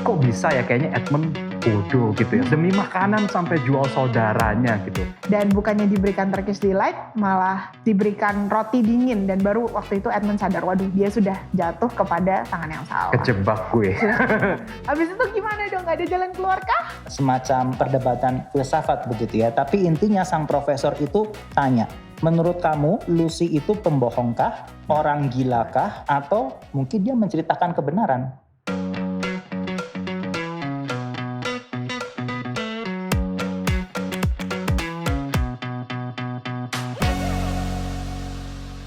kok bisa ya kayaknya Edmund bodoh gitu ya. Demi makanan sampai jual saudaranya gitu. Dan bukannya diberikan Turkish Delight, malah diberikan roti dingin. Dan baru waktu itu Edmund sadar, waduh dia sudah jatuh kepada tangan yang salah. Kejebak gue. Habis itu gimana dong, gak ada jalan keluar kah? Semacam perdebatan filsafat begitu ya. Tapi intinya sang profesor itu tanya, menurut kamu Lucy itu pembohongkah, orang gilakah, atau mungkin dia menceritakan kebenaran?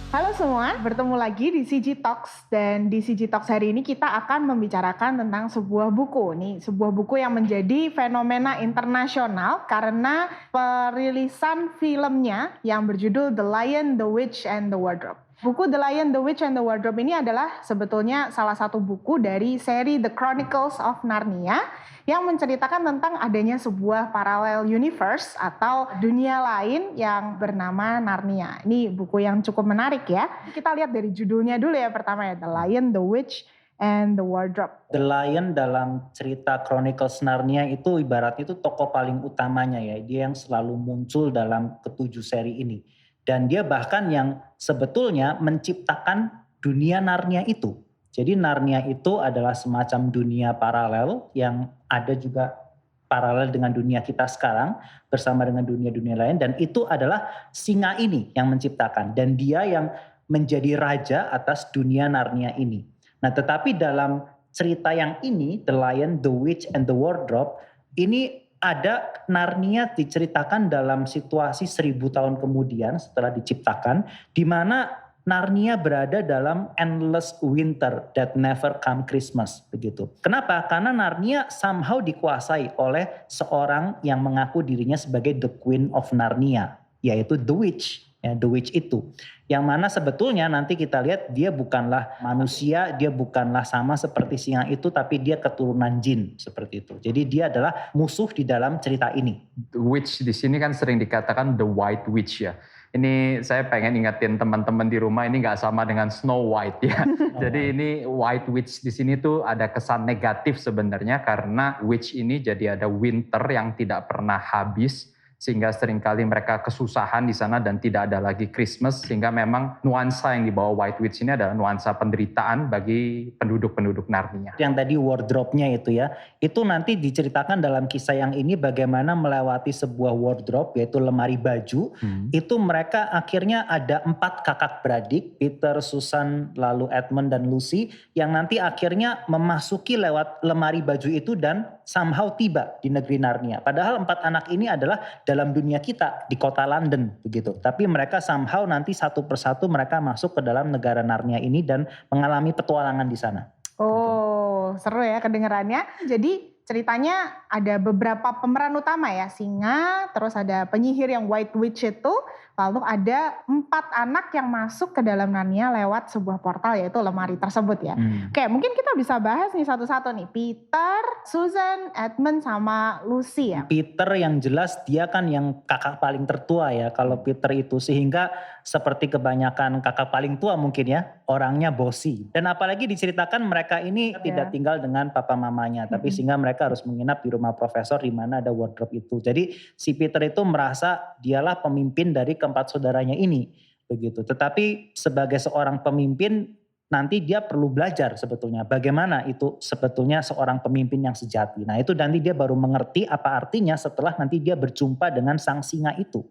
Halo semua, bertemu lagi di CG Talks. Dan di CG Talks hari ini kita akan membicarakan tentang sebuah buku. Nih, sebuah buku yang menjadi fenomena internasional karena perilisan filmnya yang berjudul The Lion, the Witch, and the Wardrobe. Buku The Lion, the Witch, and the Wardrobe ini adalah sebetulnya salah satu buku dari seri The Chronicles of Narnia yang menceritakan tentang adanya sebuah parallel universe atau dunia lain yang bernama Narnia. Ini buku yang cukup menarik ya. Kita lihat dari judulnya dulu ya pertama ya, The Lion, the Witch, and the Wardrobe. The Lion dalam cerita Chronicles Narnia itu ibaratnya itu tokoh paling utamanya ya. Dia yang selalu muncul dalam ketujuh seri ini. Dan dia bahkan yang sebetulnya menciptakan dunia Narnia itu. Jadi Narnia itu adalah semacam dunia paralel yang ada juga paralel dengan dunia kita sekarang bersama dengan dunia-dunia lain. Dan itu adalah singa ini yang menciptakan. Dan dia yang menjadi raja atas dunia Narnia ini. Nah tetapi dalam cerita yang ini, The Lion, the Witch, and the Wardrobe, ini ada Narnia diceritakan dalam situasi 1000 tahun kemudian setelah diciptakan, di mana Narnia berada dalam endless winter that never come Christmas begitu. Kenapa? Karena Narnia somehow dikuasai oleh seorang yang mengaku dirinya sebagai the Queen of Narnia, yaitu The Witch. Ya, The Witch itu. Yang mana sebetulnya nanti kita lihat dia bukanlah manusia, dia bukanlah sama seperti singa itu, tapi dia keturunan jin seperti itu. Jadi dia adalah musuh di dalam cerita ini. The Witch di sini kan sering dikatakan The White Witch ya. Ini saya pengen ingetin teman-teman di rumah, ini nggak sama dengan Snow White ya. Jadi ini White Witch di sini tuh ada kesan negatif sebenarnya karena witch ini jadi ada winter yang tidak pernah habis. Sehingga seringkali mereka kesusahan di sana dan tidak ada lagi Christmas, sehingga memang nuansa yang dibawa White Witch ini adalah nuansa penderitaan bagi penduduk-penduduk Narnia. Yang tadi wardrobe-nya itu ya, itu nanti diceritakan dalam kisah yang ini bagaimana melewati sebuah wardrobe, yaitu lemari baju. Itu mereka akhirnya ada 4 kakak beradik, Peter, Susan, lalu Edmund dan Lucy, yang nanti akhirnya memasuki lewat lemari baju itu dan somehow tiba di negeri Narnia. Padahal 4 anak ini adalah dalam dunia kita di kota London begitu. Tapi mereka somehow nanti satu persatu mereka masuk ke dalam negara Narnia ini dan mengalami petualangan di sana. Oh, seru ya kedengarannya. Jadi ceritanya ada beberapa pemeran utama ya, singa, terus ada penyihir yang White Witch itu, lalu ada 4 anak yang masuk ke dalam Narnia lewat sebuah portal yaitu lemari tersebut ya. Oke, mungkin kita bisa bahas nih satu-satu nih, Peter, Susan, Edmund, sama Lucy ya. Peter yang jelas dia kan yang kakak paling tertua ya kalau Peter itu, sehingga seperti kebanyakan kakak paling tua mungkin ya, orangnya bossy. Dan apalagi diceritakan mereka ini tidak tinggal dengan papa mamanya, tapi sehingga mereka harus menginap di rumah profesor di mana ada wardrobe itu. Jadi si Peter itu merasa dialah pemimpin dari keempat saudaranya ini begitu. Tetapi sebagai seorang pemimpin nanti dia perlu belajar sebetulnya bagaimana itu sebetulnya seorang pemimpin yang sejati. Nah itu nanti dia baru mengerti apa artinya setelah nanti dia berjumpa dengan sang singa itu.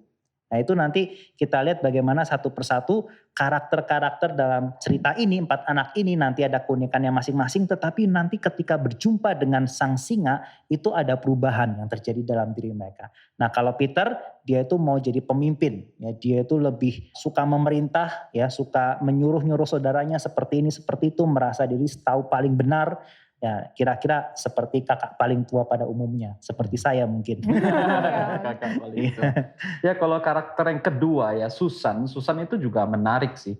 Nah itu nanti kita lihat bagaimana satu persatu karakter-karakter dalam cerita ini, 4 anak ini nanti ada keunikannya masing-masing, tetapi nanti ketika berjumpa dengan sang singa itu ada perubahan yang terjadi dalam diri mereka. Nah kalau Peter dia itu mau jadi pemimpin, ya dia itu lebih suka memerintah, ya suka menyuruh-nyuruh saudaranya seperti ini seperti itu, merasa diri tahu paling benar. Ya kira-kira seperti kakak paling tua pada umumnya, seperti saya mungkin. Kakak paling tua. Ya kalau karakter yang kedua ya Susan itu juga menarik sih.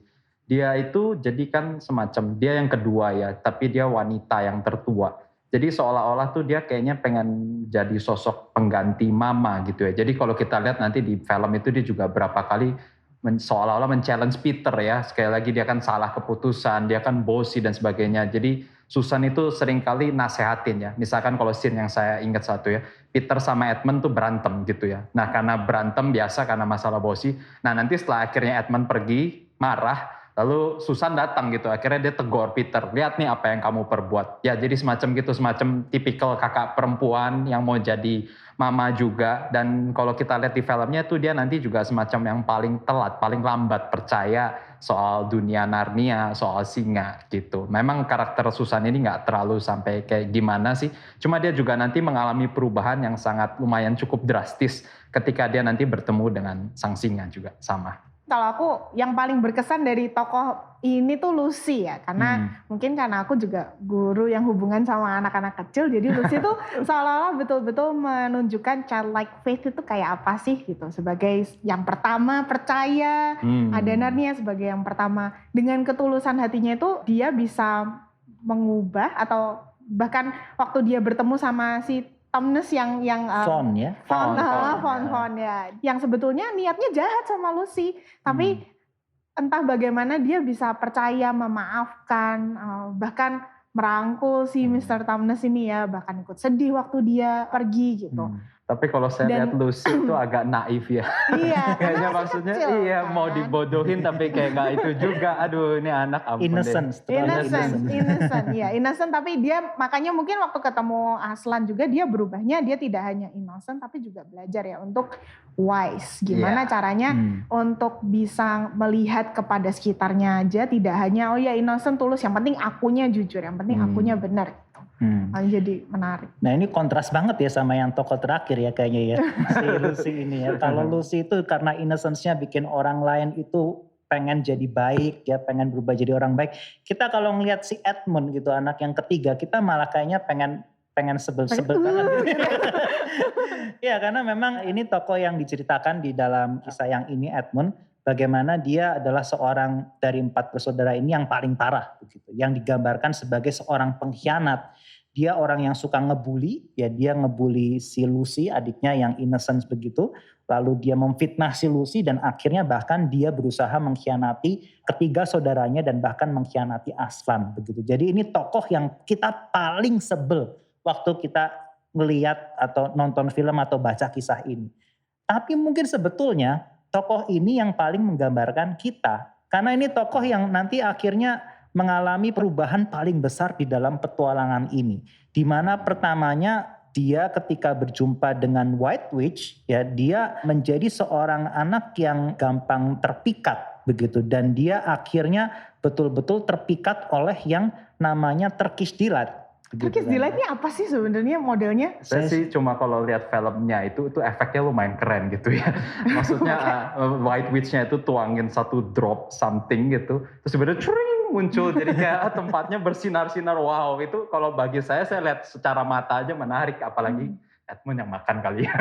Dia itu jadi kan semacam dia yang kedua ya, tapi dia wanita yang tertua. Jadi seolah-olah tuh dia kayaknya pengen jadi sosok pengganti mama gitu ya. Jadi kalau kita lihat nanti di film itu dia juga berapa kali seolah-olah men-challenge Peter ya. Sekali lagi dia kan salah keputusan, dia kan bossy dan sebagainya. Jadi Susan itu seringkali nasehatin ya. Misalkan kalau scene yang saya ingat satu ya, Peter sama Edmund tuh berantem gitu ya. Nah karena berantem biasa karena masalah bosi. Nah nanti setelah akhirnya Edmund pergi, marah, lalu Susan datang gitu. Akhirnya dia tegur Peter, lihat nih apa yang kamu perbuat. Ya jadi semacam gitu, semacam tipikal kakak perempuan yang mau jadi mama juga. Dan kalau kita lihat di filmnya tuh dia nanti juga semacam yang paling telat, paling lambat percaya soal dunia Narnia, soal singa gitu. Memang karakter Susan ini nggak terlalu sampai kayak gimana sih. Cuma dia juga nanti mengalami perubahan yang sangat lumayan cukup drastis ketika dia nanti bertemu dengan sang singa juga sama. Kalau aku yang paling berkesan dari tokoh ini tuh Lucy ya, karena mungkin karena aku juga guru yang hubungan sama anak-anak kecil, jadi Lucy tuh seolah-olah betul-betul menunjukkan childlike faith itu kayak apa sih gitu. Sebagai yang pertama percaya, ada Narnia sebagai yang pertama. Dengan ketulusan hatinya itu dia bisa mengubah atau bahkan waktu dia bertemu sama si Tumnus yang Fawn ya. Fawn ya. Yang sebetulnya niatnya jahat sama Lucy, tapi entah bagaimana dia bisa percaya, memaafkan, bahkan merangkul si Mr. Tumnus ini ya, bahkan ikut sedih waktu dia pergi gitu. Tapi kalau saya lihat Lucy itu agak naif ya. Iya, kayaknya maksudnya kecil, iya kan? mau dibodohin tapi kayak nggak itu juga. Aduh ini anak ampun Innocent. Ya innocent. Tapi dia makanya mungkin waktu ketemu Aslan juga dia berubahnya, dia tidak hanya innocent tapi juga belajar ya untuk wise. Gimana caranya untuk bisa melihat kepada sekitarnya aja, tidak hanya oh ya innocent tulus, yang penting akunya jujur, yang penting akunya benar. Jadi menarik. Nah ini kontras banget ya sama yang tokoh terakhir ya kayaknya ya, si Lucy ini ya. Kalau Lucy itu karena innocence-nya bikin orang lain itu pengen jadi baik ya, pengen berubah jadi orang baik. Kita kalau ngelihat si Edmund gitu, anak yang ketiga, kita malah kayaknya pengen sebel-sebel banget gitu. Ya karena memang ini tokoh yang diceritakan di dalam kisah yang ini, Edmund, bagaimana dia adalah seorang dari 4 bersaudara ini yang paling parah begitu, yang digambarkan sebagai seorang pengkhianat. Dia orang yang suka ngebully, ya dia ngebully si Lucy, adiknya yang innocent begitu. Lalu dia memfitnah si Lucy dan akhirnya bahkan dia berusaha mengkhianati ketiga saudaranya dan bahkan mengkhianati Aslan begitu. Jadi ini tokoh yang kita paling sebel waktu kita melihat atau nonton film atau baca kisah ini. Tapi mungkin sebetulnya tokoh ini yang paling menggambarkan kita. Karena ini tokoh yang nanti akhirnya mengalami perubahan paling besar di dalam petualangan ini. Di mana pertamanya dia ketika berjumpa dengan White Witch, ya dia menjadi seorang anak yang gampang terpikat begitu. Dan dia akhirnya betul-betul terpikat oleh yang namanya Turkish Delight. Turkish Delight ini apa sih sebenarnya modelnya? Saya sih cuma kalau lihat filmnya itu efeknya lumayan keren gitu ya. Maksudnya White Witch-nya itu tuangin satu drop something gitu. Terus sebenarnya muncul jadi kayak tempatnya bersinar-sinar. Wow, itu kalau bagi saya lihat secara mata aja menarik, apalagi Edmund yang makan kali ya.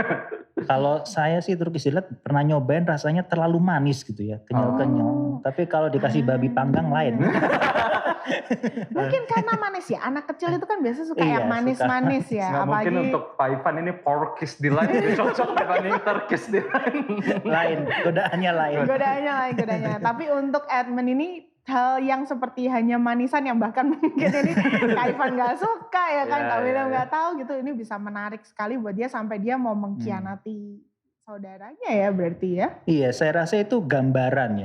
Kalau saya sih Turkish Delight pernah nyobain, rasanya terlalu manis gitu ya, kenyal-kenyal. Tapi kalau dikasih babi panggang lain. Mungkin karena manis ya, anak kecil itu kan biasa suka yang manis-manis ya. Nah, apalagi mungkin untuk Pak Ivan ini Porkish Delight lebih cocok dibanding Turkish Delight. Lain, godaannya lain. Godaannya. Tapi untuk Edmund ini hal yang seperti hanya manisan yang bahkan mungkin ini Kak Ivan gak suka ya kan, Kak William gak tahu gitu, ini bisa menarik sekali buat dia sampai dia mau mengkhianati saudaranya ya berarti ya. Iya, saya rasa itu gambaran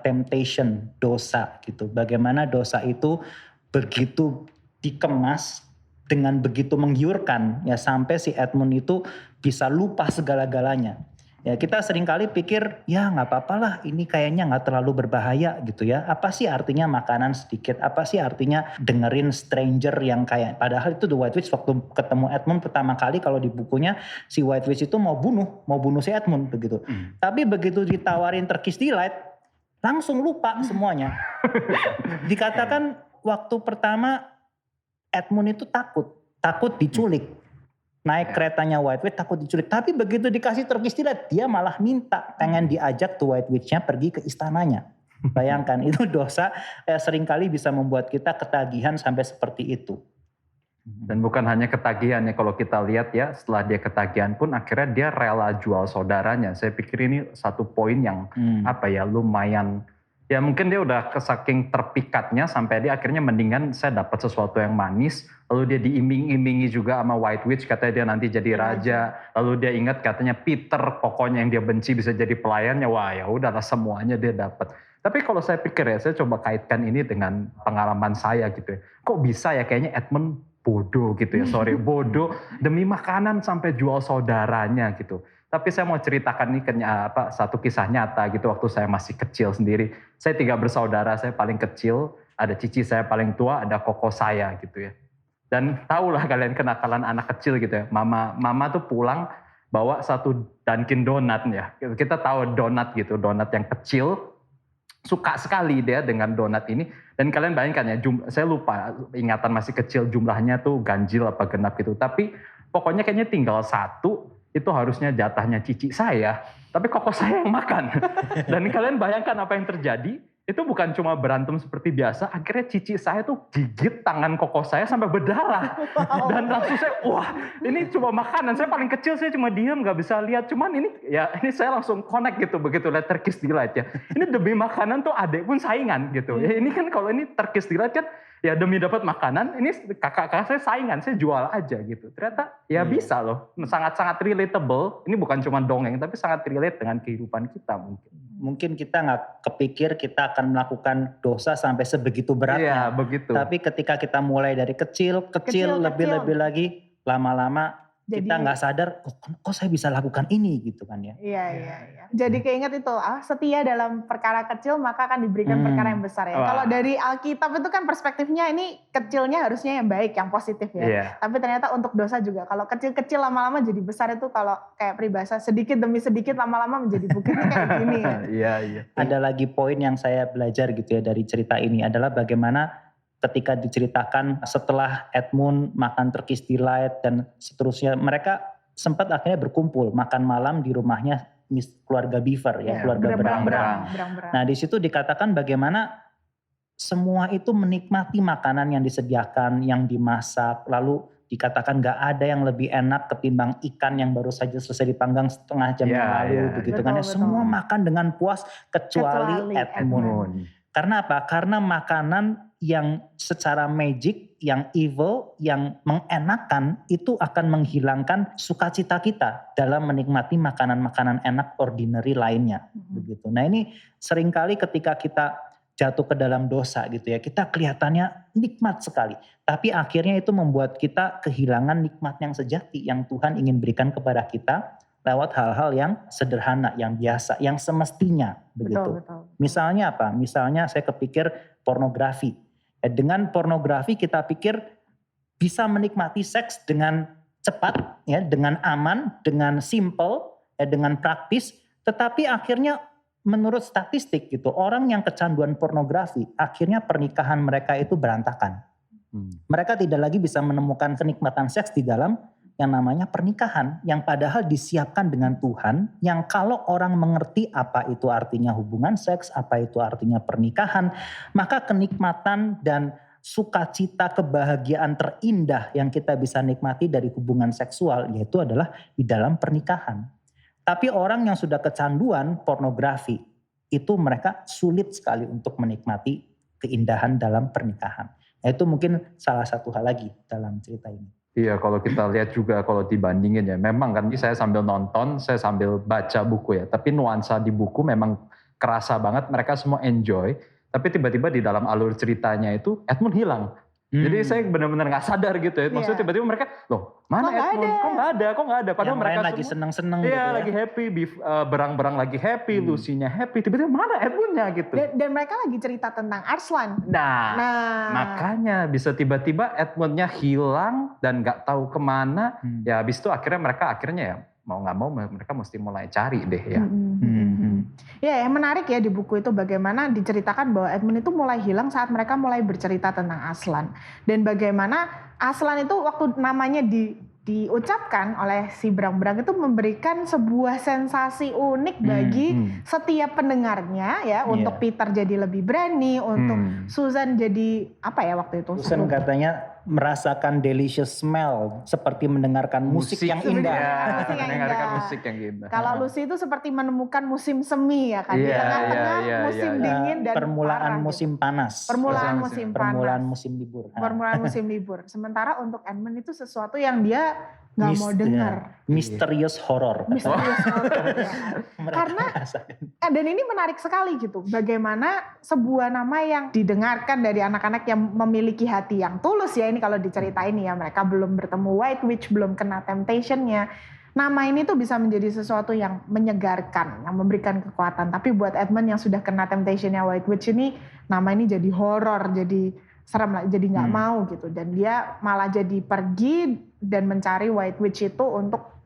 temptation, dosa gitu. Bagaimana dosa itu begitu dikemas dengan begitu menggiurkan ya sampai si Edmund itu bisa lupa segala-galanya. Ya kita seringkali pikir ya gak apa-apa lah, ini kayaknya gak terlalu berbahaya gitu ya. Apa sih artinya makanan sedikit, apa sih artinya dengerin stranger yang kayak, padahal itu The White Witch waktu ketemu Edmund pertama kali kalau di bukunya si White Witch itu mau bunuh si Edmund begitu. Tapi begitu ditawarin Turkish Delight langsung lupa semuanya. Dikatakan waktu pertama Edmund itu takut diculik. Naik keretanya White Witch takut diculik. Tapi begitu dikasih Turkish Delight, dia malah minta pengen diajak tuh White Witch-nya pergi ke istananya. Bayangkan itu dosa seringkali bisa membuat kita ketagihan sampai seperti itu. Dan bukan hanya ketagihan ya, kalau kita lihat ya setelah dia ketagihan pun akhirnya dia rela jual saudaranya. Saya pikir ini satu poin yang lumayan Ya mungkin dia udah saking terpikatnya sampai dia akhirnya mendingan saya dapat sesuatu yang manis, lalu dia diiming-imingi juga sama White Witch, katanya dia nanti jadi raja, lalu dia ingat katanya Peter pokoknya yang dia benci bisa jadi pelayannya, wah ya udahlah semuanya dia dapat. Tapi kalau saya pikir ya, saya coba kaitkan ini dengan pengalaman saya gitu ya. Kok bisa ya kayaknya Edmund bodoh gitu ya, sorry bodoh demi makanan sampai jual saudaranya gitu. Tapi saya mau ceritakan nih satu kisah nyata gitu waktu saya masih kecil sendiri. Saya 3 bersaudara, saya paling kecil, ada cici saya paling tua, ada koko saya gitu ya. Dan tahulah kalian kenakalan anak kecil gitu ya. Mama tuh pulang bawa satu Dunkin Donat ya. Kita tahu donat gitu, donat yang kecil. Suka sekali dia dengan donat ini. Dan kalian bayangkan ya, saya lupa ingatan masih kecil jumlahnya tuh ganjil apa genap gitu. Tapi pokoknya kayaknya tinggal satu, itu harusnya jatahnya cici saya, tapi koko saya yang makan. Dan kalian bayangkan apa yang terjadi, itu bukan cuma berantem seperti biasa, akhirnya cici saya tuh gigit tangan koko saya sampai berdarah. Dan langsung saya, wah ini cuma makanan, saya paling kecil, saya cuma diam, gak bisa lihat, cuman ini saya langsung connect gitu, begitu lihat Turkish Delight ya. Ini demi makanan tuh adik pun saingan gitu. Ya, ini kan kalau ini Turkish Delight kan, ya demi dapat makanan, ini kakak-kakak saya saingan, saya jual aja gitu. Ternyata ya bisa loh, sangat-sangat relatable. Ini bukan cuma dongeng, tapi sangat relate dengan kehidupan kita mungkin. Mungkin kita nggak kepikir kita akan melakukan dosa sampai sebegitu beratnya. Iya, begitu. Tapi ketika kita mulai dari kecil, lebih lagi, lama-lama kita nggak sadar, kok saya bisa lakukan ini gitu kan ya. Iya. Jadi keinget itu, setia dalam perkara kecil maka akan diberikan perkara yang besar ya. Kalau dari Alkitab itu kan perspektifnya ini kecilnya harusnya yang baik, yang positif ya. Iya. Tapi ternyata untuk dosa juga, kalau kecil-kecil lama-lama jadi besar itu kalau kayak peribahasa sedikit demi sedikit lama-lama menjadi bukit kayak gini ya. Iya. Ada lagi poin yang saya belajar gitu ya dari cerita ini adalah bagaimana ketika diceritakan setelah Edmund makan Turkish Delight dan seterusnya, mereka sempat akhirnya berkumpul makan malam di rumahnya keluarga Beaver ya, keluarga Berang-Berang. Nah di situ dikatakan bagaimana semua itu menikmati makanan yang disediakan, yang dimasak, lalu dikatakan gak ada yang lebih enak ketimbang ikan yang baru saja selesai dipanggang setengah jam yang lalu begitu kan ya. Semua makan dengan puas kecuali Edmund. Karena apa? Karena makanan yang secara magic, yang evil, yang mengenakan itu akan menghilangkan sukacita kita dalam menikmati makanan-makanan enak ordinary lainnya. Begitu. Nah ini seringkali ketika kita jatuh ke dalam dosa gitu ya, kita kelihatannya nikmat sekali. Tapi akhirnya itu membuat kita kehilangan nikmat yang sejati yang Tuhan ingin berikan kepada kita lewat hal-hal yang sederhana, yang biasa, yang semestinya begitu. Betul. Misalnya apa? Misalnya saya kepikir pornografi. Dengan pornografi kita pikir bisa menikmati seks dengan cepat, ya, dengan aman, dengan simple, dengan praktis. Tetapi akhirnya menurut statistik gitu, orang yang kecanduan pornografi, akhirnya pernikahan mereka itu berantakan. Mereka tidak lagi bisa menemukan kenikmatan seks di dalam yang namanya pernikahan, yang padahal disiapkan dengan Tuhan, yang kalau orang mengerti apa itu artinya hubungan seks, apa itu artinya pernikahan, maka kenikmatan dan sukacita kebahagiaan terindah yang kita bisa nikmati dari hubungan seksual, yaitu adalah di dalam pernikahan. Tapi orang yang sudah kecanduan pornografi, itu mereka sulit sekali untuk menikmati keindahan dalam pernikahan. Nah, itu mungkin salah satu hal lagi dalam cerita ini. Iya, kalau kita lihat juga kalau dibandingin ya, memang kan saya sambil nonton, saya sambil baca buku ya, tapi nuansa di buku memang kerasa banget, mereka semua enjoy, tapi tiba-tiba di dalam alur ceritanya itu Edmund hilang. Jadi saya benar-benar gak sadar gitu ya, maksudnya tiba-tiba mereka, loh mana Edmund, kok gak ada, padahal mereka lagi seneng-seneng gitu ya. lagi happy, Berang-Berang lagi happy, Lucy-nya happy, tiba-tiba mana Edmundnya gitu. Dan mereka lagi cerita tentang Arslan. Nah, makanya bisa tiba-tiba Edmundnya hilang dan gak tahu kemana, ya habis itu akhirnya ya mau gak mau mereka mesti mulai cari deh ya. Ya, yang menarik ya di buku itu bagaimana diceritakan bahwa Edmund itu mulai hilang saat mereka mulai bercerita tentang Arslan. Dan bagaimana Arslan itu waktu namanya diucapkan oleh si Berang-Berang itu memberikan sebuah sensasi unik bagi setiap pendengarnya ya. Untuk Peter jadi lebih berani, untuk Susan jadi apa ya waktu itu? Susan katanya merasakan delicious smell seperti mendengarkan musik yang indah. Ya, Musik yang mendengarkan indah. musik yang indah. Kalau Lucy itu seperti menemukan musim semi ya kan, di Iya, tengah-tengah iya, musim iya. dingin dan Permulaan parah gitu. musim panas. Permulaan Musim- musim Permulaan panas. musim libur. Permulaan musim libur. Sementara untuk Edmund itu sesuatu yang dia nggak mau dengar. Misterius horror. Misterius horror, ya kan? Mereka Karena rasakan. dan ini menarik sekali gitu. Bagaimana sebuah nama yang didengarkan dari anak-anak yang memiliki hati yang tulus ya. Ini kalau diceritain ya, mereka belum bertemu White Witch, belum kena temptation-nya. Nama ini tuh bisa menjadi sesuatu yang menyegarkan, yang memberikan kekuatan. Tapi buat Edmund yang sudah kena temptation-nya White Witch ini, nama ini jadi horor, jadi serem lah, jadi nggak mau gitu. Dan dia malah jadi pergi dan mencari White Witch itu untuk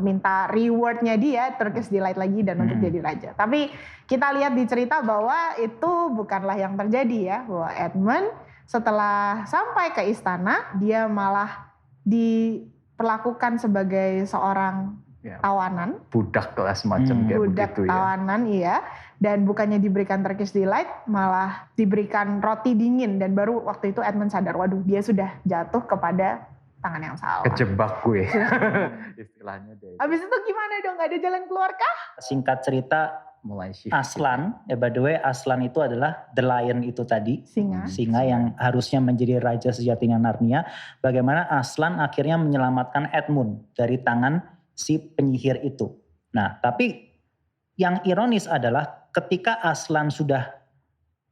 minta rewardnya dia, Turkish Delight lagi dan untuk jadi raja. Tapi kita lihat di cerita bahwa itu bukanlah yang terjadi ya. Bahwa Edmund setelah sampai ke istana, dia malah diperlakukan sebagai seorang tawanan. Budak lah semacam kayak Budak begitu ya. tawanan iya. Dan bukannya diberikan Turkish Delight, malah diberikan roti dingin. Dan baru waktu itu Edmund sadar, waduh dia sudah jatuh kepada tangan yang salah. Kejebak gue. Istilahnya deh. Habis itu gimana dong? Gak ada jalan keluar kah? Singkat cerita, Mulai shift. Aslan, by the way Aslan itu adalah the lion itu tadi. Singa. Singa yang harusnya menjadi raja sejatinya Narnia. Bagaimana Aslan akhirnya menyelamatkan Edmund dari tangan si penyihir itu. Nah, tapi yang ironis adalah ketika Aslan sudah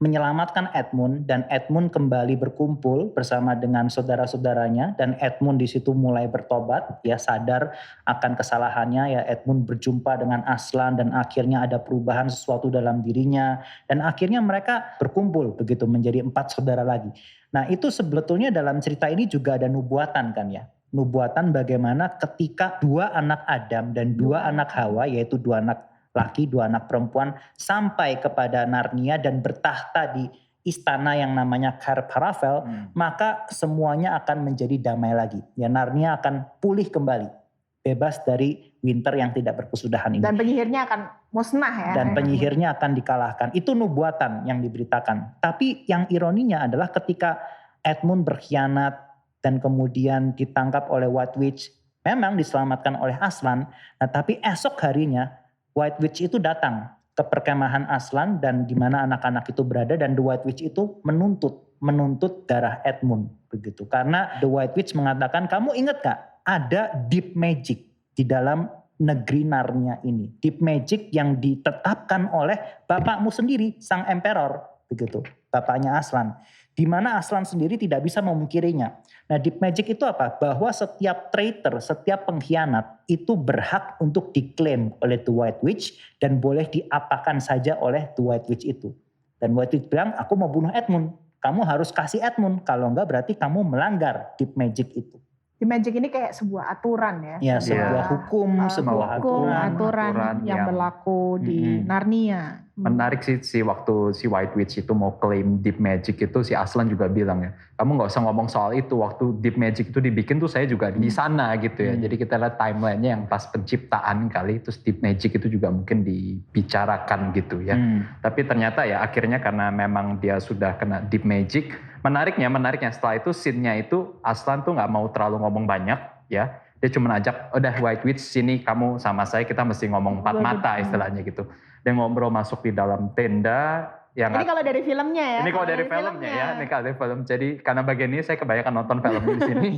menyelamatkan Edmund dan Edmund kembali berkumpul bersama dengan saudara-saudaranya dan Edmund di situ mulai bertobat, ya sadar akan kesalahannya, ya Edmund berjumpa dengan Aslan dan akhirnya ada perubahan sesuatu dalam dirinya dan akhirnya mereka berkumpul begitu menjadi 4 saudara lagi. Nah, itu sebetulnya dalam cerita ini juga ada nubuatan kan ya. Nubuatan bagaimana ketika 2 anak Adam dan 2 anak Hawa, yaitu 2 anak laki, 2 anak perempuan sampai kepada Narnia dan bertahta di istana yang namanya Cair Paravel, maka semuanya akan menjadi damai lagi. Ya, Narnia akan pulih kembali, bebas dari winter yang tidak berkesudahan ini. Dan penyihirnya akan musnah ya. Dan penyihirnya akan dikalahkan. Itu nubuatan yang diberitakan. Tapi yang ironinya adalah ketika Edmund berkhianat dan kemudian ditangkap oleh White Witch, memang diselamatkan oleh Aslan. Nah, tapi esok harinya White Witch itu datang ke perkemahan Aslan dan di mana anak-anak itu berada dan The White Witch itu menuntut darah Edmund begitu. Karena The White Witch mengatakan, kamu ingat gak ada deep magic di dalam negeri Narnia ini. Deep magic yang ditetapkan oleh bapakmu sendiri, sang emperor begitu. Bapaknya Aslan. Di mana Aslan sendiri tidak bisa memungkirinya. Nah, deep magic itu apa? Bahwa setiap traitor, setiap pengkhianat itu berhak untuk diklaim oleh The White Witch dan boleh diapakan saja oleh The White Witch itu. Dan White Witch bilang, aku mau bunuh Edmund. Kamu harus kasih Edmund. Kalau enggak berarti kamu melanggar deep magic itu. Deep magic ini kayak sebuah aturan ya. Ya, sebuah hukum, sebuah aturan yang berlaku di Narnia. Menarik sih waktu si White Witch itu mau claim deep magic itu si Aslan juga bilang ya, kamu nggak usah ngomong soal itu, waktu deep magic itu dibikin tuh saya juga di sana gitu ya. Jadi kita lihat timelinenya yang pas penciptaan kali itu deep magic itu juga mungkin dibicarakan gitu ya. Tapi ternyata ya akhirnya karena memang dia sudah kena deep magic, menariknya setelah itu scene-nya itu Aslan tuh nggak mau terlalu ngomong banyak ya. Dia cuma ajak, udah White Witch sini kamu sama saya, kita mesti ngomong 4 mata istilahnya gitu. Dia ngobrol masuk di dalam tenda. Yang ini kalau dari filmnya ya. Ini kalau dari filmnya ya, ini kalau dari film. Jadi karena bagian ini saya kebanyakan nonton film di sini.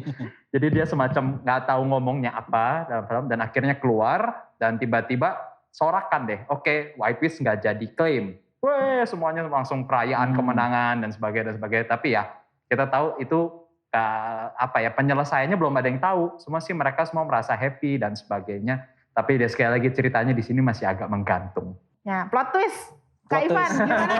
Jadi dia semacam nggak tahu ngomongnya apa dalam film dan akhirnya keluar dan tiba-tiba sorakan deh. Oke, White Witch nggak jadi klaim. Weh, semuanya langsung perayaan kemenangan dan sebagainya. Tapi ya kita tahu itu penyelesaiannya belum ada yang tahu. Mereka semua merasa happy dan sebagainya. Tapi dia sekali lagi ceritanya di sini masih agak menggantung. Ya, plot twist. Kak Ivan, gimana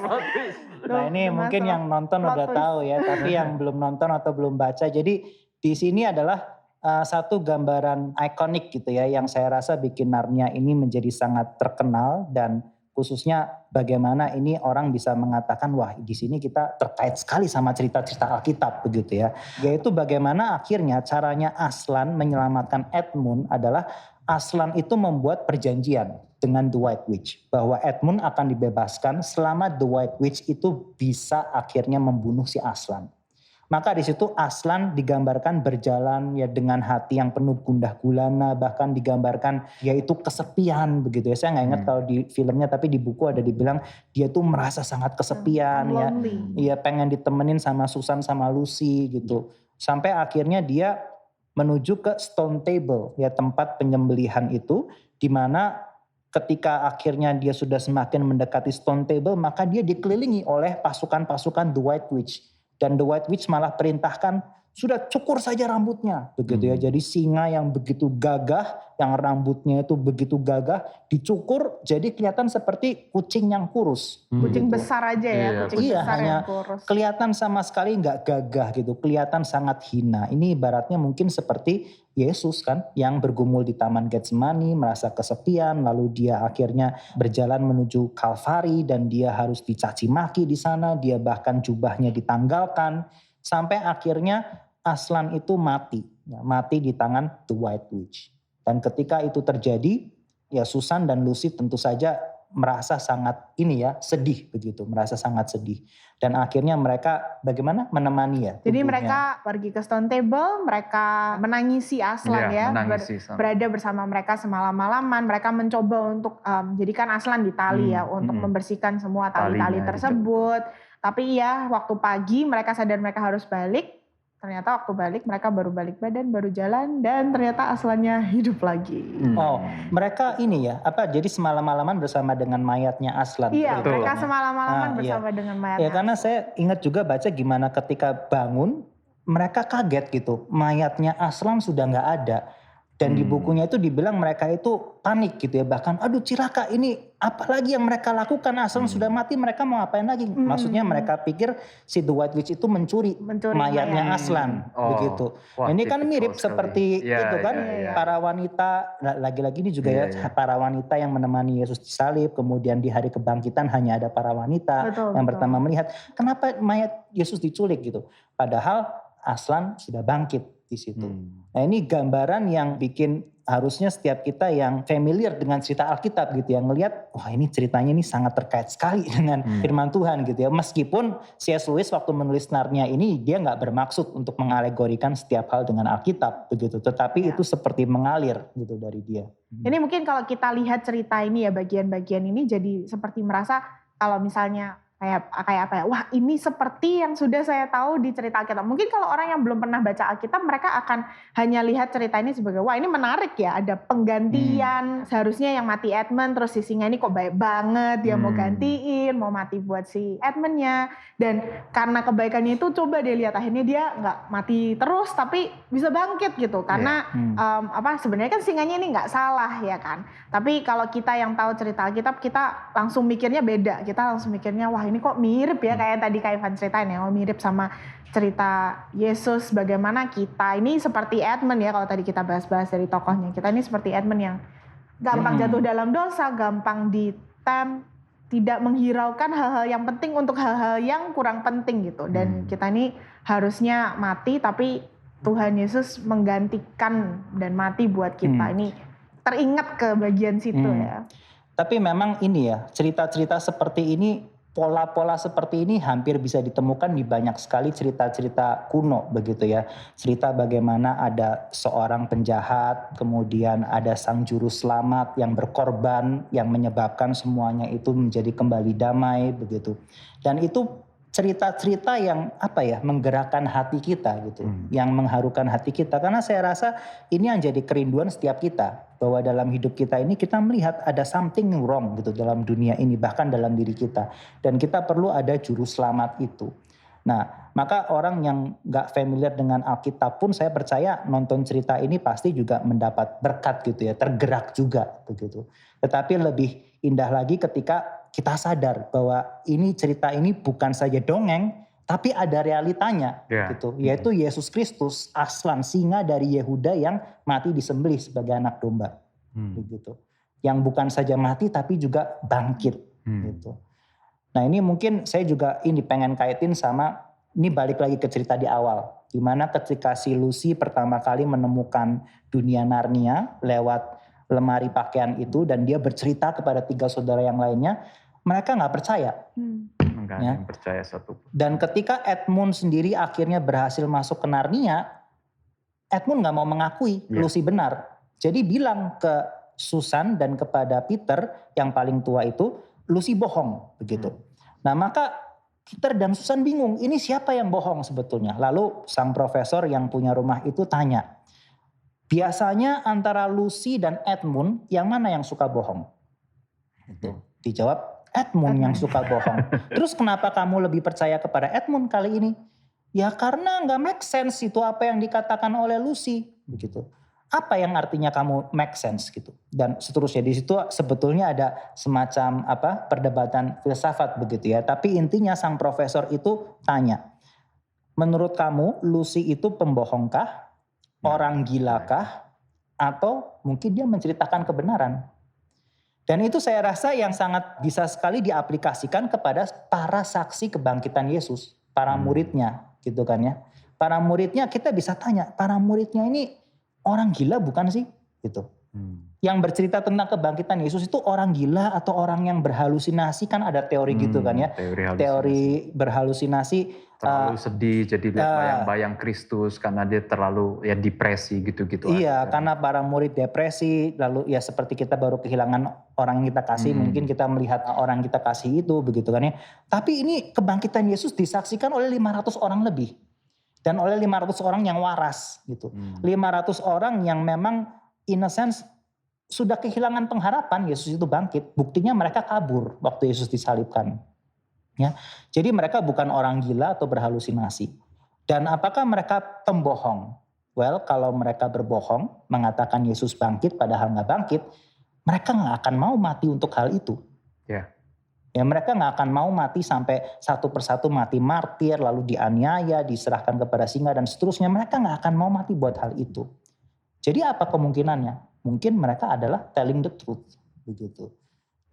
plot twist? Nah, ini mungkin yang nonton udah tahu ya, tapi yang belum nonton atau belum baca. Jadi di sini adalah satu gambaran ikonik gitu ya, yang saya rasa bikin Narnia ini menjadi sangat terkenal dan khususnya bagaimana ini orang bisa mengatakan wah di sini kita terkait sekali sama cerita-cerita Alkitab begitu ya. Yaitu bagaimana akhirnya caranya Aslan menyelamatkan Edmund adalah Aslan itu membuat perjanjian dengan The White Witch bahwa Edmund akan dibebaskan selama The White Witch itu bisa akhirnya membunuh si Aslan. Maka di situ Aslan digambarkan berjalan ya dengan hati yang penuh gundah gulana, bahkan digambarkan yaitu kesepian begitu ya. Saya nggak ingat kalau di filmnya, tapi di buku ada dibilang dia tuh merasa sangat kesepian ya. Lonely. Iya, pengen ditemenin sama Susan sama Lucy gitu. Sampai akhirnya dia menuju ke Stone Table ya, tempat penyembelihan itu, di mana ketika akhirnya dia sudah semakin mendekati Stone Table, maka dia dikelilingi oleh pasukan-pasukan The White Witch. Dan The White Witch malah perintahkan, sudah cukur saja rambutnya. Begitu ya. Jadi singa yang begitu gagah, yang rambutnya itu begitu gagah, dicukur jadi kelihatan seperti kucing yang kurus. Kucing Gitu. besar aja ya, Iya, kucing Iya, besar hanya yang kurus. kelihatan sama sekali nggak gagah gitu, kelihatan sangat hina. Ini ibaratnya mungkin seperti Yesus kan, yang bergumul di Taman Getsemani, merasa kesepian, lalu dia akhirnya berjalan menuju Kalvari dan dia harus dicaci maki di sana, dia bahkan jubahnya ditanggalkan, sampai akhirnya Aslan itu mati, ya, mati di tangan The White Witch. Dan ketika itu terjadi, ya Susan dan Lucy tentu saja merasa sangat sedih begitu, merasa sangat sedih. Dan akhirnya mereka bagaimana menemani ya Jadi tubuhnya. mereka pergi ke Stone Table, mereka menangisi Aslan ya, menangisi sama. berada bersama mereka semalam-malaman. Mereka mencoba untuk jadikan Aslan ditali ya, untuk membersihkan semua tali-tali Talinya tersebut. Tapi ya waktu pagi mereka sadar mereka harus balik. Ternyata waktu balik mereka baru balik badan, baru jalan, dan ternyata Aslannya hidup lagi. Oh, mereka jadi semalam-malaman bersama dengan mayatnya Aslan. Iya, Betul. mereka semalam-malaman Iya. bersama dengan mayat. Ya, karena saya ingat juga baca gimana ketika bangun, mereka kaget gitu, mayatnya Aslan sudah nggak ada. Dan di bukunya itu dibilang mereka itu panik gitu ya, bahkan aduh cilaka, ini apa lagi yang mereka lakukan, Aslan sudah mati, mereka mau ngapain lagi. Maksudnya mereka pikir si The White Witch itu mencuri mayatnya Aslan begitu. Wah, Ini kan tipikal mirip sekali. seperti itu kan, para wanita, lagi-lagi ini juga para wanita yang menemani Yesus disalib, kemudian di hari kebangkitan hanya ada para wanita yang pertama melihat, kenapa mayat Yesus diculik gitu. Padahal Aslan sudah bangkit di situ. Nah, ini gambaran yang bikin harusnya setiap kita yang familiar dengan cerita Alkitab gitu ya, ngelihat wah ini ceritanya ini sangat terkait sekali dengan firman Tuhan gitu ya. Meskipun C.S. Lewis waktu menulis Narnia ini dia nggak bermaksud untuk mengalegorikan setiap hal dengan Alkitab begitu, tetapi itu seperti mengalir gitu dari dia. Ini mungkin kalau kita lihat cerita ini ya, bagian-bagian ini jadi seperti merasa kalau misalnya kayak apa ya, wah ini seperti yang sudah saya tahu di cerita Alkitab. Mungkin kalau orang yang belum pernah baca Alkitab, mereka akan hanya lihat cerita ini sebagai, wah ini menarik ya, ada penggantian. Seharusnya yang mati Edmund, terus si singa ini kok baik banget, dia mau gantiin, mau mati buat si Edmundnya. Dan karena kebaikannya itu coba dia lihat, akhirnya dia nggak mati terus, tapi bisa bangkit gitu. Karena sebenarnya kan singanya ini nggak salah ya kan. Tapi kalau kita yang tahu cerita Alkitab, kita langsung mikirnya beda. Kita langsung mikirnya, wah ini kok mirip ya, kayak tadi Kak Ivan ceritain ya, mirip sama cerita Yesus, bagaimana kita ini seperti Edmund ya, kalau tadi kita bahas-bahas dari tokohnya, kita ini seperti Edmund yang gampang jatuh dalam dosa, gampang ditem, tidak menghiraukan hal-hal yang penting untuk hal-hal yang kurang penting gitu. Dan kita ini harusnya mati, tapi Tuhan Yesus menggantikan dan mati buat kita. Ini teringat ke bagian situ ya. Tapi memang ini ya, cerita-cerita seperti ini, pola-pola seperti ini hampir bisa ditemukan di banyak sekali cerita-cerita kuno begitu ya. Cerita bagaimana ada seorang penjahat, kemudian ada sang juru selamat yang berkorban, yang menyebabkan semuanya itu menjadi kembali damai begitu. Dan itu cerita-cerita yang menggerakkan hati kita gitu, yang mengharukan hati kita. Karena saya rasa ini yang jadi kerinduan setiap kita, bahwa dalam hidup kita ini kita melihat ada something wrong gitu dalam dunia ini, bahkan dalam diri kita, dan kita perlu ada juru selamat itu. Nah, maka orang yang gak familiar dengan Alkitab pun saya percaya nonton cerita ini pasti juga mendapat berkat gitu ya, tergerak juga begitu. Tetapi lebih indah lagi ketika kita sadar bahwa ini cerita ini bukan saja dongeng, tapi ada realitanya gitu, yaitu Yesus Kristus, Aslan, singa dari Yehuda yang mati disembelih sebagai anak domba begitu. Yang bukan saja mati tapi juga bangkit gitu. Nah, ini mungkin saya juga pengen kaitin sama, ini balik lagi ke cerita di awal, dimana ketika si Lucy pertama kali menemukan dunia Narnia lewat lemari pakaian itu, dan dia bercerita kepada 3 saudara yang lainnya, mereka nggak percaya. Enggak ada Ya. yang percaya satupun. Dan ketika Edmund sendiri akhirnya berhasil masuk ke Narnia, Edmund nggak mau mengakui Iya. Lucy benar. Jadi bilang ke Susan dan kepada Peter yang paling tua itu, Lucy bohong begitu. Nah maka Peter dan Susan bingung, ini siapa yang bohong sebetulnya? Lalu sang profesor yang punya rumah itu tanya, biasanya antara Lucy dan Edmund yang mana yang suka bohong? Itu dijawab Edmund yang suka bohong. Terus kenapa kamu lebih percaya kepada Edmund kali ini? Ya karena nggak make sense itu apa yang dikatakan oleh Lucy begitu. Apa yang artinya kamu make sense gitu. Dan seterusnya di situ sebetulnya ada semacam perdebatan filsafat begitu ya. Tapi intinya sang profesor itu tanya, menurut kamu Lucy itu pembohongkah? Orang gilakah? Atau mungkin dia menceritakan kebenaran? Dan itu saya rasa yang sangat bisa sekali diaplikasikan kepada para saksi kebangkitan Yesus, para muridnya gitu kan ya. Para muridnya kita bisa tanya, para muridnya ini orang gila bukan sih? Gitu. Yang bercerita tentang kebangkitan Yesus itu orang gila atau orang yang berhalusinasi, kan ada teori gitu kan ya. Teori berhalusinasi. Terlalu sedih jadi lihat bayang-bayang Kristus karena dia terlalu ya depresi gitu-gitu. Iya, karena para murid depresi, lalu ya seperti kita baru kehilangan orang yang kita kasih, mungkin kita melihat orang yang kita kasih itu begitu kan ya. Tapi ini kebangkitan Yesus disaksikan oleh 500 orang lebih. Dan oleh 500 orang yang waras gitu. 500 orang yang memang in a sense sudah kehilangan pengharapan Yesus itu bangkit. Buktinya mereka kabur waktu Yesus disalibkan. Ya, jadi mereka bukan orang gila atau berhalusinasi. Dan apakah mereka pembohong? Well, kalau mereka berbohong, mengatakan Yesus bangkit padahal nggak bangkit, mereka nggak akan mau mati untuk hal itu. Ya, mereka nggak akan mau mati sampai satu persatu mati martir, lalu dianiaya, diserahkan kepada singa dan seterusnya. Mereka nggak akan mau mati buat hal itu. Jadi apa kemungkinannya? Mungkin mereka adalah telling the truth, begitu.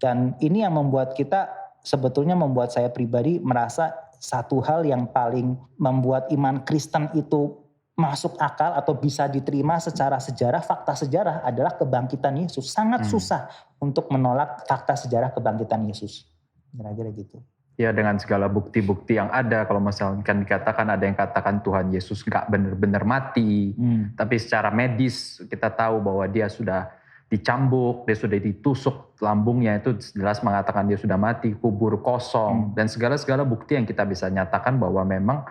Dan ini yang membuat kita, sebetulnya membuat saya pribadi merasa satu hal yang paling membuat iman Kristen itu masuk akal atau bisa diterima secara sejarah, fakta sejarah adalah kebangkitan Yesus. Sangat susah untuk menolak fakta sejarah kebangkitan Yesus. Kira-kira gitu. Ya dengan segala bukti-bukti yang ada, kalau misalkan dikatakan ada yang katakan Tuhan Yesus gak benar-benar mati. Tapi secara medis kita tahu bahwa dia sudah dicambuk, dia sudah ditusuk lambungnya, itu jelas mengatakan dia sudah mati, kubur kosong. Dan segala-segala bukti yang kita bisa nyatakan bahwa memang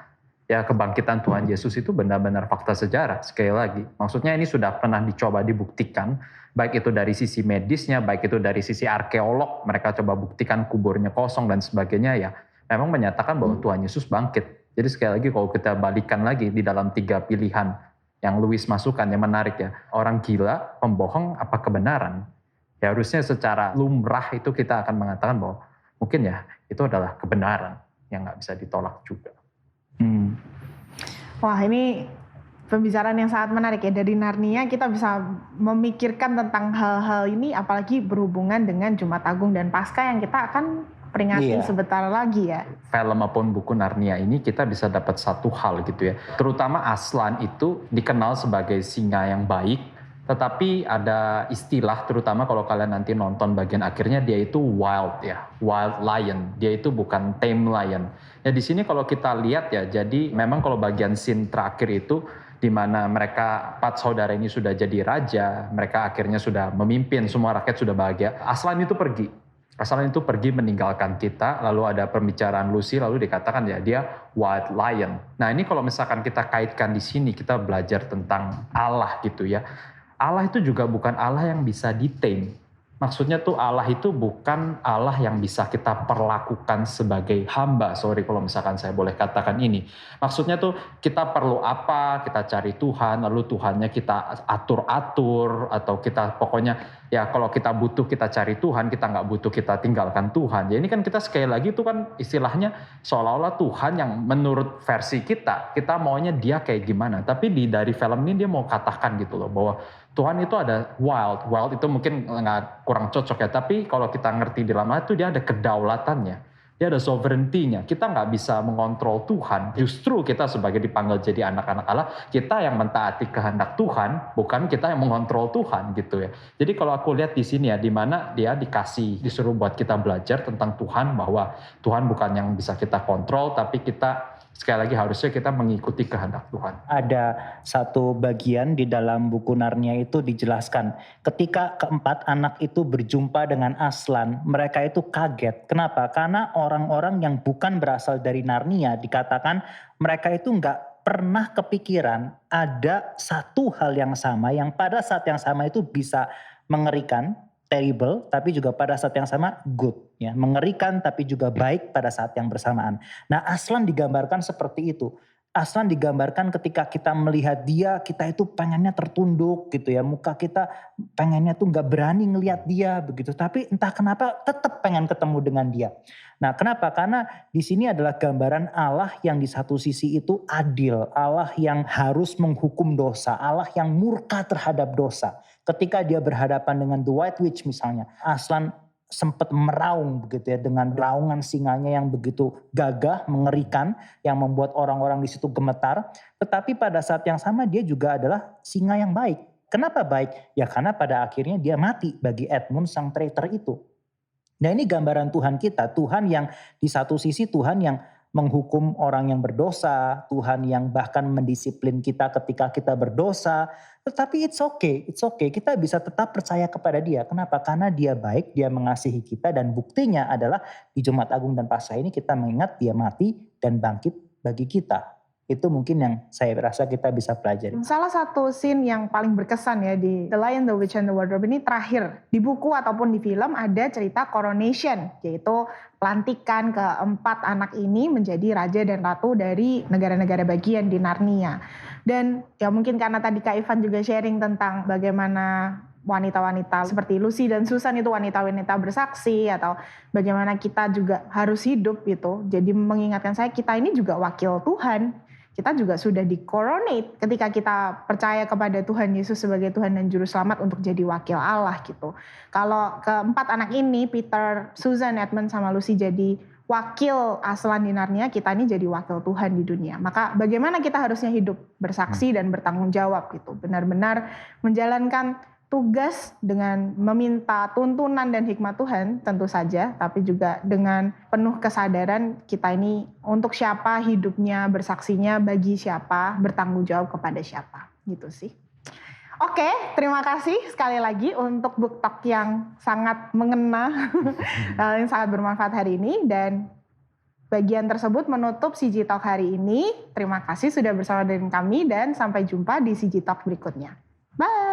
ya kebangkitan Tuhan Yesus itu benar-benar fakta sejarah. Sekali lagi, maksudnya ini sudah pernah dicoba dibuktikan, baik itu dari sisi medisnya, baik itu dari sisi arkeolog, mereka coba buktikan kuburnya kosong dan sebagainya, ya memang menyatakan bahwa Tuhan Yesus bangkit. Jadi sekali lagi kalau kita balikan lagi di dalam 3 pilihan yang Louis masukkan, yang menarik ya, orang gila, pembohong, apa kebenaran? Ya harusnya secara lumrah itu kita akan mengatakan bahwa mungkin ya itu adalah kebenaran yang nggak bisa ditolak juga. Wah, ini pembicaraan yang sangat menarik ya. Dari Narnia kita bisa memikirkan tentang hal-hal ini, apalagi berhubungan dengan Jumat Agung dan Paskah yang kita akan peringati sebentar lagi ya. Film maupun buku Narnia ini kita bisa dapat satu hal gitu ya. Terutama Aslan itu dikenal sebagai singa yang baik, tetapi ada istilah, terutama kalau kalian nanti nonton bagian akhirnya, dia itu wild ya, wild lion. Dia itu bukan tame lion. Ya di sini kalau kita lihat ya, jadi memang kalau bagian scene terakhir itu di mana mereka 4 saudara ini sudah jadi raja, mereka akhirnya sudah memimpin, semua rakyat sudah bahagia. Aslan itu pergi. Aslan itu pergi meninggalkan kita, lalu ada pembicaraan Lucy, lalu dikatakan ya dia wild lion. Nah ini kalau misalkan kita kaitkan di sini, kita belajar tentang Allah gitu ya. Allah itu juga bukan Allah yang bisa ditame. Maksudnya tuh Allah itu bukan Allah yang bisa kita perlakukan sebagai hamba. Sorry kalau misalkan saya boleh katakan ini. Maksudnya tuh kita perlu apa, kita cari Tuhan, lalu Tuhannya kita atur-atur, atau kita pokoknya ya kalau kita butuh kita cari Tuhan, kita nggak butuh kita tinggalkan Tuhan. Ya ini kan kita sekali lagi itu kan istilahnya seolah-olah Tuhan yang menurut versi kita maunya dia kayak gimana. Tapi dari film ini dia mau katakan gitu loh bahwa Tuhan itu ada wild itu mungkin nggak kurang cocok ya, tapi kalau kita ngerti di dalam itu dia ada kedaulatannya. Dia ada sovereignty-nya. Kita nggak bisa mengontrol Tuhan. Justru kita sebagai dipanggil jadi anak-anak Allah, kita yang mentaati kehendak Tuhan, bukan kita yang mengontrol Tuhan gitu ya. Jadi kalau aku lihat di sini ya, di mana dia disuruh buat kita belajar tentang Tuhan, bahwa Tuhan bukan yang bisa kita kontrol, tapi kita sekali lagi harusnya kita mengikuti kehendak Tuhan. Ada satu bagian di dalam buku Narnia itu dijelaskan, ketika keempat anak itu berjumpa dengan Aslan, mereka itu kaget. Kenapa? Karena orang-orang yang bukan berasal dari Narnia dikatakan mereka itu nggak pernah kepikiran ada satu hal yang sama yang pada saat yang sama itu bisa mengerikan, terrible, tapi juga pada saat yang sama good, ya, mengerikan tapi juga baik pada saat yang bersamaan. Nah, Aslan digambarkan seperti itu. Aslan digambarkan ketika kita melihat dia, kita itu pengennya tertunduk gitu ya, muka kita pengennya tuh nggak berani ngelihat dia begitu, tapi entah kenapa tetap pengen ketemu dengan dia. Nah, kenapa? Karena di sini adalah gambaran Allah yang di satu sisi itu adil, Allah yang harus menghukum dosa, Allah yang murka terhadap dosa. Ketika dia berhadapan dengan The White Witch misalnya, Aslan sempat meraung begitu ya, dengan raungan singanya yang begitu gagah, mengerikan, yang membuat orang-orang di situ gemetar. Tetapi pada saat yang sama dia juga adalah singa yang baik. Kenapa baik? Ya karena pada akhirnya dia mati bagi Edmund sang traitor itu. Nah, ini gambaran Tuhan kita, Tuhan yang di satu sisi Tuhan yang menghukum orang yang berdosa, Tuhan yang bahkan mendisiplin kita ketika kita berdosa. Tetapi it's okay. Kita bisa tetap percaya kepada dia. Kenapa? Karena dia baik, dia mengasihi kita, dan buktinya adalah di Jumat Agung dan Paskah ini kita mengingat dia mati dan bangkit bagi kita. Itu mungkin yang saya rasa kita bisa pelajari. Salah satu scene yang paling berkesan ya di The Lion, the Witch, and the Wardrobe ini terakhir. Di buku ataupun di film ada cerita coronation, yaitu pelantikan keempat anak ini menjadi raja dan ratu dari negara-negara bagian di Narnia. Dan ya mungkin karena tadi Kak Ivan juga sharing tentang bagaimana wanita-wanita seperti Lucy dan Susan itu wanita-wanita bersaksi, atau bagaimana kita juga harus hidup gitu. Jadi mengingatkan saya, kita ini juga wakil Tuhan. Kita juga sudah di-coronate ketika kita percaya kepada Tuhan Yesus sebagai Tuhan dan Juru Selamat untuk jadi wakil Allah gitu. Kalau keempat anak ini, Peter, Susan, Edmund, sama Lucy jadi wakil Aslan di Narnia, kita ini jadi wakil Tuhan di dunia. Maka bagaimana kita harusnya hidup bersaksi dan bertanggung jawab gitu. Benar-benar menjalankan tugas dengan meminta tuntunan dan hikmat Tuhan tentu saja, tapi juga dengan penuh kesadaran kita ini untuk siapa hidupnya, bersaksinya bagi siapa, bertanggung jawab kepada siapa, gitu sih. Oke, terima kasih sekali lagi untuk book talk yang sangat mengena, yang sangat bermanfaat hari ini, dan bagian tersebut menutup CG Talk hari ini. Terima kasih sudah bersama dengan kami dan sampai jumpa di CG Talk berikutnya. Bye!